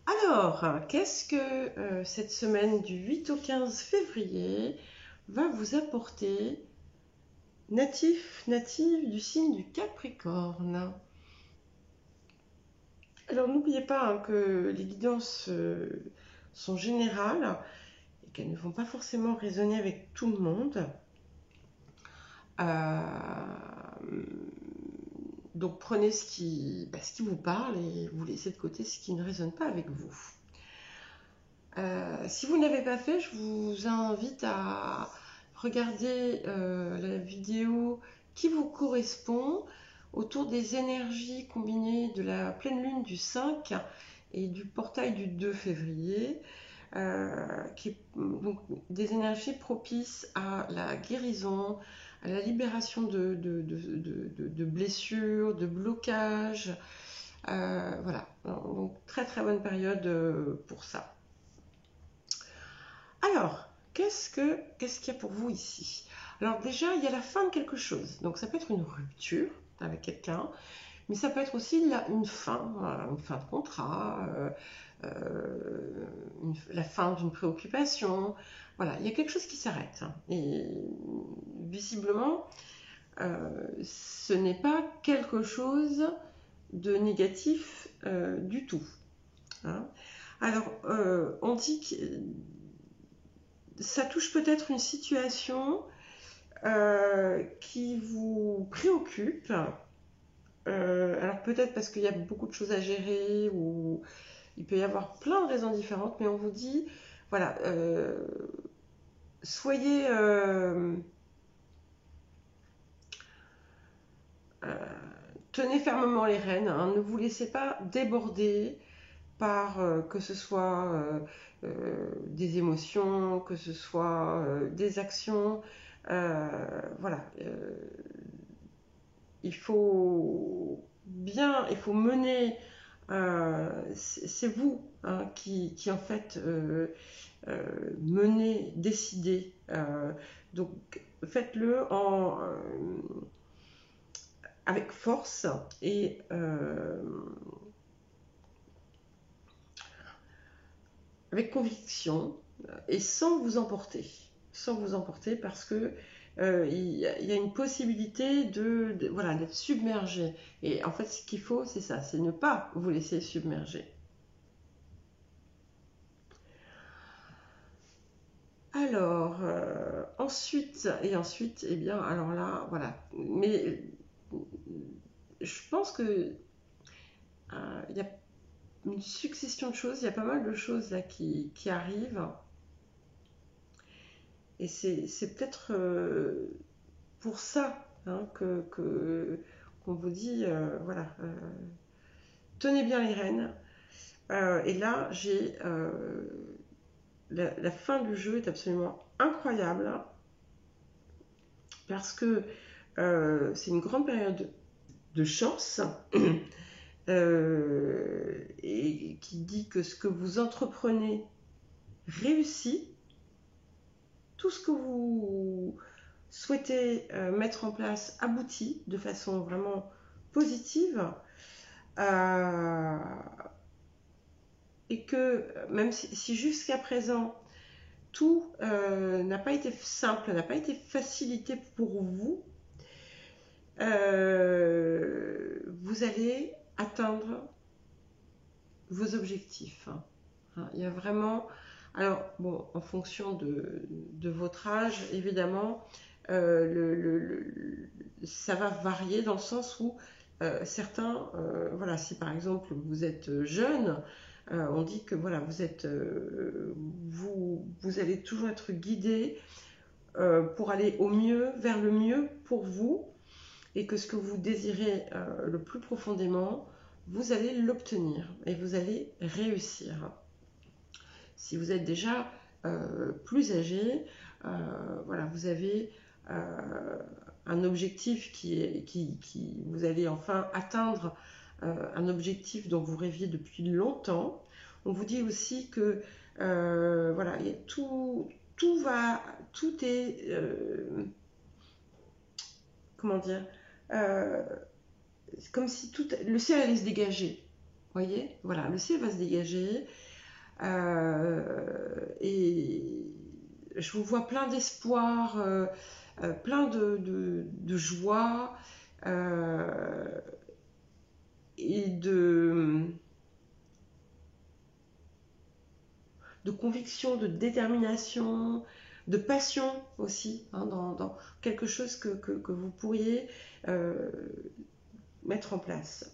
Alors, qu'est-ce que cette semaine du 8 au 15 février va vous apporter, natif du signe du Capricorne? Alors, n'oubliez pas que les guidances sont générales et qu'elles ne vont pas forcément résonner avec tout le monde. Donc, prenez ce qui vous parle et vous laissez de côté ce qui ne résonne pas avec vous. Si vous n'avez pas fait, je vous invite à regarder la vidéo qui vous correspond autour des énergies combinées de la pleine lune du 5 et du portail du 2 février, donc des énergies propices à la guérison, à la libération de blessures, de blocages. Voilà, donc très très bonne période pour ça. Alors, qu'est-ce qu'il y a pour vous ici? Alors déjà, il y a la fin de quelque chose. Donc ça peut être une rupture avec quelqu'un, mais ça peut être aussi une fin de contrat, la fin d'une préoccupation. Voilà, il y a quelque chose qui s'arrête. Et visiblement, ce n'est pas quelque chose de négatif du tout. Hein. Alors, on dit que ça touche peut-être une situation qui vous préoccupe. Alors peut-être parce qu'il y a beaucoup de choses à gérer ou il peut y avoir plein de raisons différentes, mais on vous dit, voilà, soyez... tenez fermement les rênes, hein, ne vous laissez pas déborder par que ce soit des émotions, que ce soit des actions. Voilà, il faut mener. C'est vous hein, qui en fait menez, décidez. Donc faites-le avec force et avec conviction et sans vous emporter. Sans vous emporter parce que il y a une possibilité voilà, d'être submergé. Et en fait, ce qu'il faut, c'est ça, c'est ne pas vous laisser submerger. Alors, ensuite, eh bien, alors là, voilà. Mais je pense que il y a une succession de choses, il y a pas mal de choses là qui arrivent. Et c'est peut-être pour ça hein, qu'on vous dit, voilà, tenez bien les rênes. Et là, j'ai la fin du jeu est absolument incroyable parce que c'est une grande période de chance et qui dit que ce que vous entreprenez réussit. Tout ce que vous souhaitez mettre en place aboutit de façon vraiment positive et que même si jusqu'à présent tout n'a pas été simple, n'a pas été facilité pour vous, vous allez atteindre vos objectifs. Il y a vraiment... Alors, bon, en fonction de votre âge, évidemment, ça va varier dans le sens où certains, voilà, si par exemple vous êtes jeune, on dit que voilà, vous allez toujours être guidé pour aller au mieux, vers le mieux pour vous, et que ce que vous désirez le plus profondément, vous allez l'obtenir et vous allez réussir. Si vous êtes déjà plus âgé, voilà, vous avez un objectif vous allez enfin atteindre un objectif dont vous rêviez depuis longtemps. On vous dit aussi que voilà, tout est comment dire, comme si le ciel allait se dégager. Voyez, voilà, le ciel va se dégager. Et je vous vois plein d'espoir, plein de joie et de conviction, de détermination, de passion aussi, hein, dans quelque chose que vous pourriez mettre en place.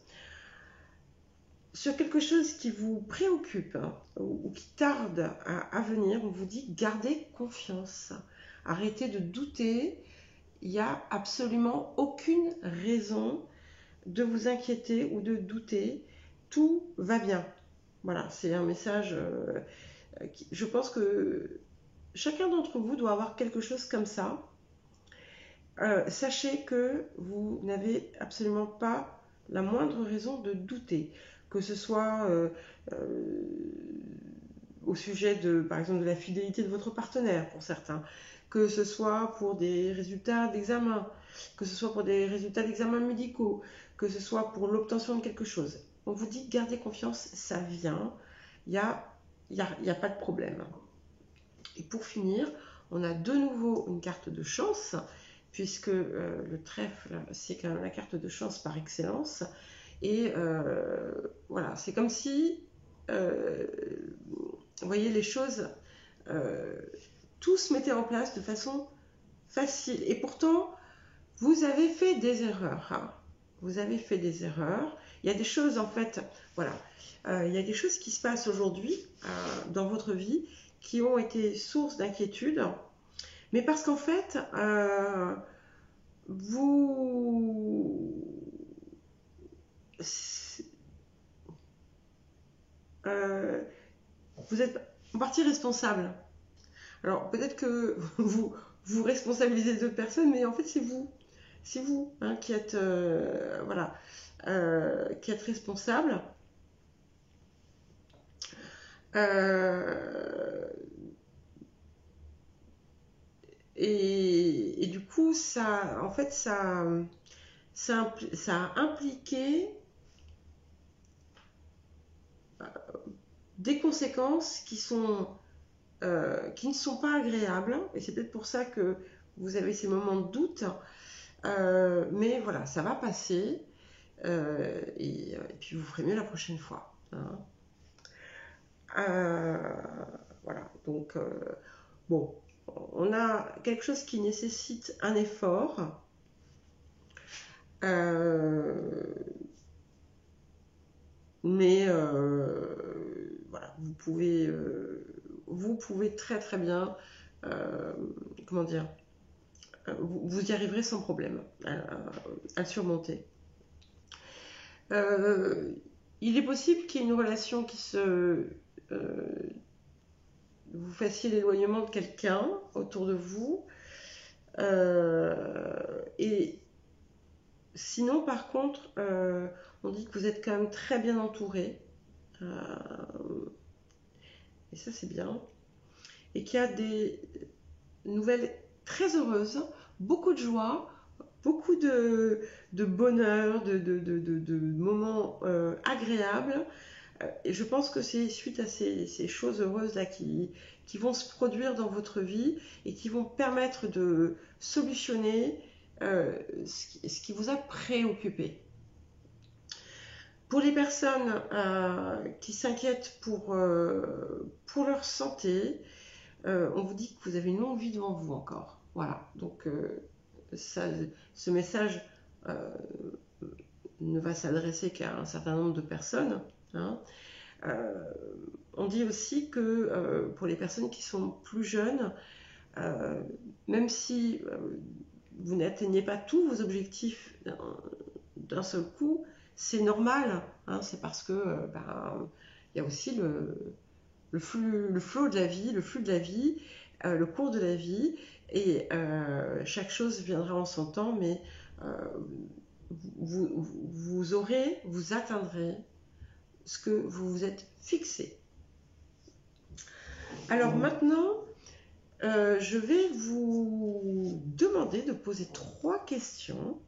Sur quelque chose qui vous préoccupe, hein, ou qui tarde à venir, on vous dit gardez confiance. Arrêtez de douter. Il n'y a absolument aucune raison de vous inquiéter ou de douter. Tout va bien. Voilà, c'est un message. Je pense que chacun d'entre vous doit avoir quelque chose comme ça. Sachez que vous n'avez absolument pas la moindre raison de douter, que ce soit au sujet de, par exemple, de la fidélité de votre partenaire pour certains, que ce soit pour des résultats d'examen, que ce soit pour des résultats d'examen médicaux, que ce soit pour l'obtention de quelque chose. On vous dit gardez confiance, ça vient, il n'y a pas de problème. Et pour finir, on a de nouveau une carte de chance, puisque le trèfle, c'est quand même la carte de chance par excellence. Et voilà, c'est comme si, vous voyez, les choses, tout se mettait en place de façon facile. Et pourtant, vous avez fait des erreurs. Hein. Vous avez fait des erreurs. Il y a des choses, en fait, voilà, il y a des choses qui se passent aujourd'hui dans votre vie qui ont été source d'inquiétude, mais parce qu'en fait, vous êtes en partie responsable. Alors peut-être que vous responsabilisez d'autres personnes, mais en fait c'est vous hein, qui êtes voilà, qui êtes responsable. Et du coup, ça, en fait, ça a impliqué des conséquences qui ne sont pas agréables. Et c'est peut-être pour ça que vous avez ces moments de doute. Mais voilà, ça va passer. Et puis vous ferez mieux la prochaine fois. Hein. Voilà, donc bon, on a quelque chose qui nécessite un effort. Mais voilà, vous pouvez très très bien, comment dire, vous y arriverez sans problème à le surmonter. Il est possible qu'il y ait une relation qui vous fassiez l'éloignement de quelqu'un autour de vous. Et sinon, par contre, on dit que vous êtes quand même très bien entouré. Et ça, c'est bien. Et qu'il y a des nouvelles très heureuses, beaucoup de joie, beaucoup de bonheur, de moments agréables. Et je pense que c'est suite à ces choses heureuses-là qui vont se produire dans votre vie et qui vont permettre de solutionner ce qui vous a préoccupé. Pour les personnes qui s'inquiètent pour leur santé, on vous dit que vous avez une longue vie devant vous encore. Voilà, donc ce message ne va s'adresser qu'à un certain nombre de personnes. Hein. On dit aussi que pour les personnes qui sont plus jeunes, même si vous n'atteignez pas tous vos objectifs d'un seul coup, c'est normal. Hein, c'est parce que y a aussi le flot de la vie, le flux de la vie, le cours de la vie, et chaque chose viendra en son temps, mais vous atteindrez ce que vous vous êtes fixé. Alors maintenant, je vais vous demander de poser 3 questions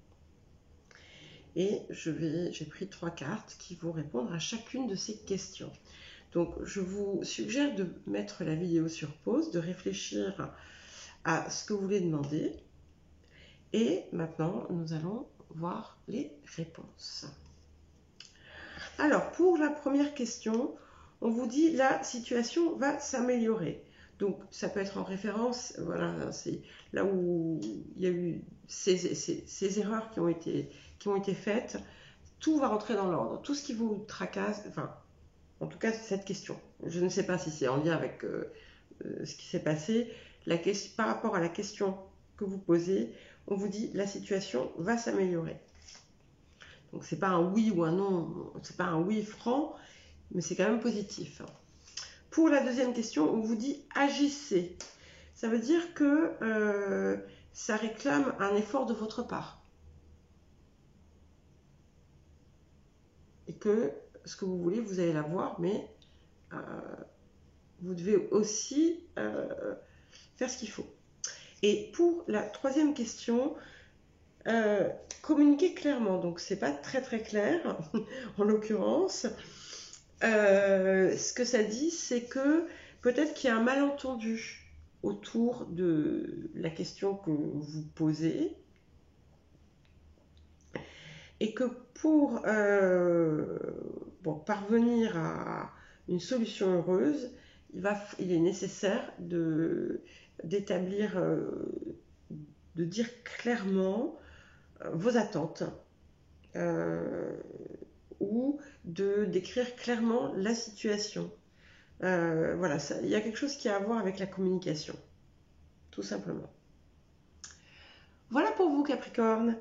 Et j'ai pris 3 cartes qui vont répondre à chacune de ces questions. Donc, je vous suggère de mettre la vidéo sur pause, de réfléchir à ce que vous voulez demander. Et maintenant, nous allons voir les réponses. Alors, pour la première question, on vous dit la situation va s'améliorer. Donc, ça peut être en référence, voilà, c'est là où il y a eu ces erreurs qui ont été faites. Tout va rentrer dans l'ordre. Tout ce qui vous tracasse, enfin, en tout cas, cette question. Je ne sais pas si c'est en lien avec ce qui s'est passé. Par rapport à la question que vous posez, on vous dit la situation va s'améliorer. Donc, c'est pas un oui ou un non, c'est pas un oui franc, mais c'est quand même positif. Pour la deuxième question, on vous dit agissez. Ça veut dire que ça réclame un effort de votre part. Et que ce que vous voulez, vous allez l'avoir, mais vous devez aussi faire ce qu'il faut. Et pour la troisième question, communiquer clairement. Donc, c'est pas très très clair, en l'occurrence. Ce que ça dit, c'est que peut-être qu'il y a un malentendu autour de la question que vous posez et que pour parvenir à une solution heureuse, il est nécessaire d'établir, de dire clairement vos attentes ou de décrire clairement la situation. Voilà, il y a quelque chose qui a à voir avec la communication, tout simplement. Voilà pour vous, Capricorne.